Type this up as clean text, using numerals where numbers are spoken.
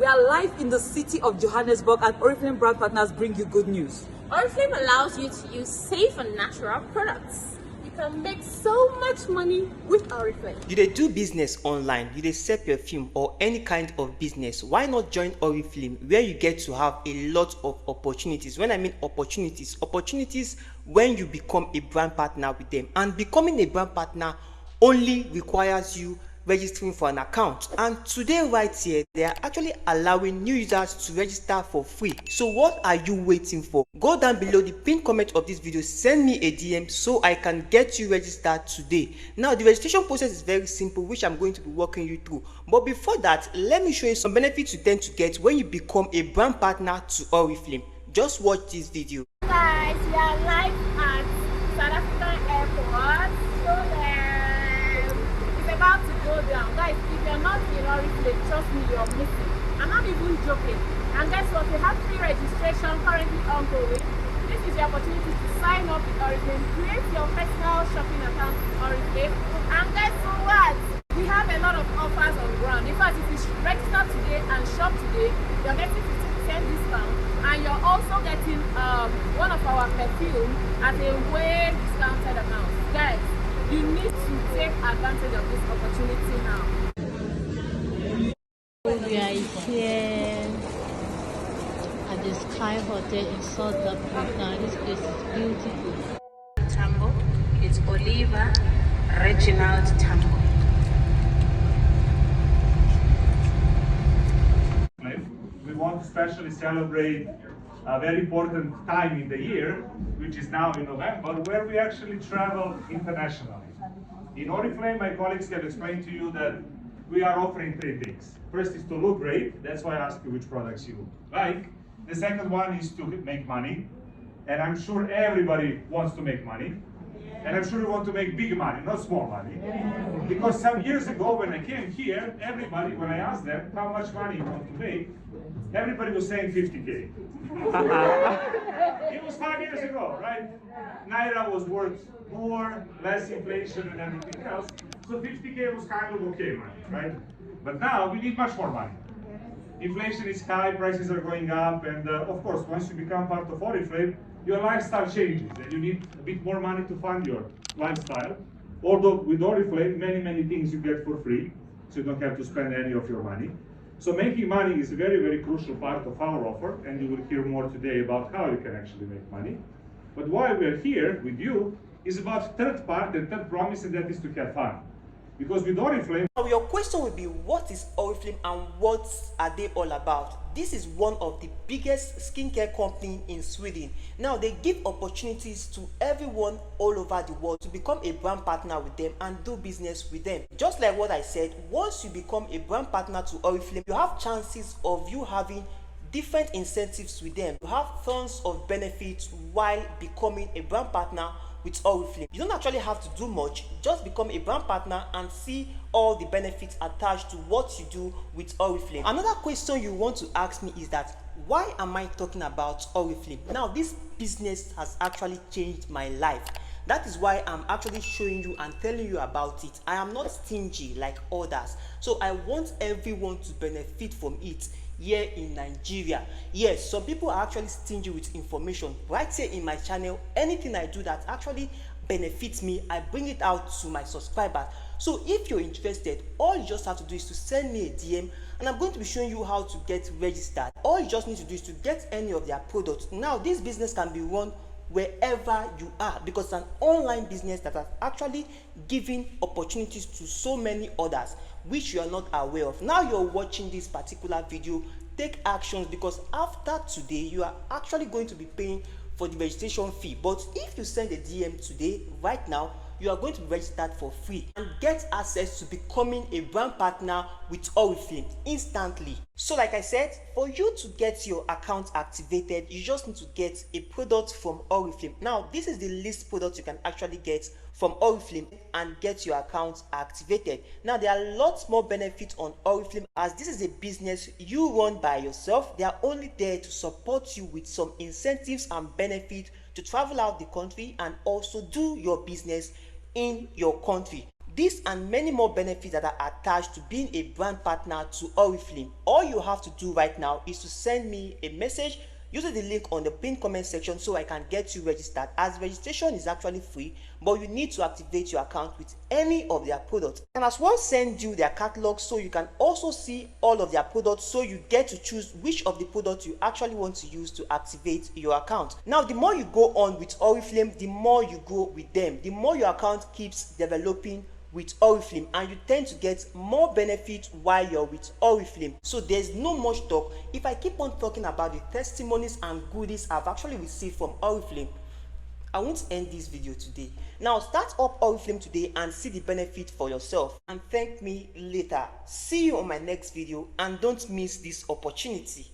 We are live in the city of Johannesburg, and Oriflame Brand Partners bring you good news. Oriflame allows you to use safe and natural products. You can make so much money with Oriflame. You dey do business online, you dey sell perfume or any kind of business. Why not join Oriflame, where you get to have a lot of opportunities? When I mean opportunities when you become a brand partner with them. And becoming a brand partner only requires you registering for an account, and today right here they are actually allowing new users to register for free. So what are you waiting for? Go down below the pinned comment of this video, send me a DM so I can get you registered today. Now the registration process is very simple, which I'm going to be walking you through, but before that let me show you some benefits you tend to get when you become a brand partner to Oriflame. Just watch this video. Guys, we are live at South African Airport. About to go down. Guys, if you're not in Oriflame, trust me, you're missing. I'm not even joking. And guess what? We have free registration currently ongoing. This is the opportunity to sign up with Oriflame, create your personal shopping account with Oriflame, and guess what? We have a lot of offers on ground. In fact, if you register today and shop today, you're getting 50% discount, and you're also getting one of our perfume at a way discounted amount. Guys, you need to take advantage of this opportunity now. We are here at the Sky Hotel in South Africa. This place is beautiful. Tambo, it's Oliver Reginald Tambo. We want to especially celebrate a very important time in the year, which is now in November, where we actually travel internationally. In Oriflame, my colleagues have explained to you that we are offering three things. First is to look great, that's why I asked you which products you like. The second one is to make money, and I'm sure everybody wants to make money. And I'm sure you want to make big money, not small money. Because some years ago when I came here, everybody, when I asked them how much money you want to make, everybody was saying 50K. It was 5 years ago, right? Naira was worth more, less inflation and everything else. So 50K was kind of okay money, right? But now we need much more money. Inflation is high, prices are going up, and of course, once you become part of Oriflame, your lifestyle changes, and you need a bit more money to fund your lifestyle. Although with Oriflame, many things you get for free, so you don't have to spend any of your money. So making money is a very crucial part of our offer, and you will hear more today about how you can actually make money. But why we're here with you is about third part, the third promise, and that is to have fun. Because with Oriflame... Now your question will be, what is Oriflame and what are they all about? This is one of the biggest skincare companies in Sweden. Now they give opportunities to everyone all over the world to become a brand partner with them and do business with them. Just like what I said, once you become a brand partner to Oriflame, you have chances of you having different incentives with them. You have tons of benefits while becoming a brand partner with Oriflame. You don't actually have to do much, just become a brand partner and see all the benefits attached to what you do with Oriflame. Another question you want to ask me is that, why am I talking about Oriflame? Now this business has actually changed my life. That is why I'm actually showing you and telling you about it. I am not stingy like others, so I want everyone to benefit from it here in Nigeria. Yes, some people are actually stingy with information. Right here in my channel, anything I do that actually benefits me, I bring it out to my subscribers. So if you're interested, all you just have to do is to send me a DM, and I'm going to be showing you how to get registered. All you just need to do is to get any of their products. Now this business can be run wherever you are, because it's an online business that has actually given opportunities to so many others which you are not aware of. Now you're watching this particular video, take actions, because after today you are actually going to be paying for the registration fee. But if you send a DM today, right now, you are going to be registered for free and get access to becoming a brand partner with Oriflame instantly. So like I said, for you to get your account activated, you just need to get a product from Oriflame. Now this is the least product you can actually get from Oriflame and get your account activated. Now there are lots more benefits on Oriflame, as this is a business you run by yourself. They are only there to support you with some incentives and benefits to travel out the country and also do your business in your country. This and many more benefits that are attached to being a brand partner to Oriflame. All you have to do right now is to send me a message using the link on the pinned comment section so I can get you registered, as registration is actually free, but you need to activate your account with any of their products. And as well, send you their catalog so you can also see all of their products, so you get to choose which of the products you actually want to use to activate your account. Now, the more you go on with Oriflame, the more you go with them, the more your account keeps developing with Oriflame, and you tend to get more benefits while you're with Oriflame. So there's no much talk. If I keep on talking about the testimonies and goodies I've actually received from Oriflame, I won't end this video today. Now start up Oriflame today and see the benefit for yourself, and thank me later. See you on my next video, and don't miss this opportunity.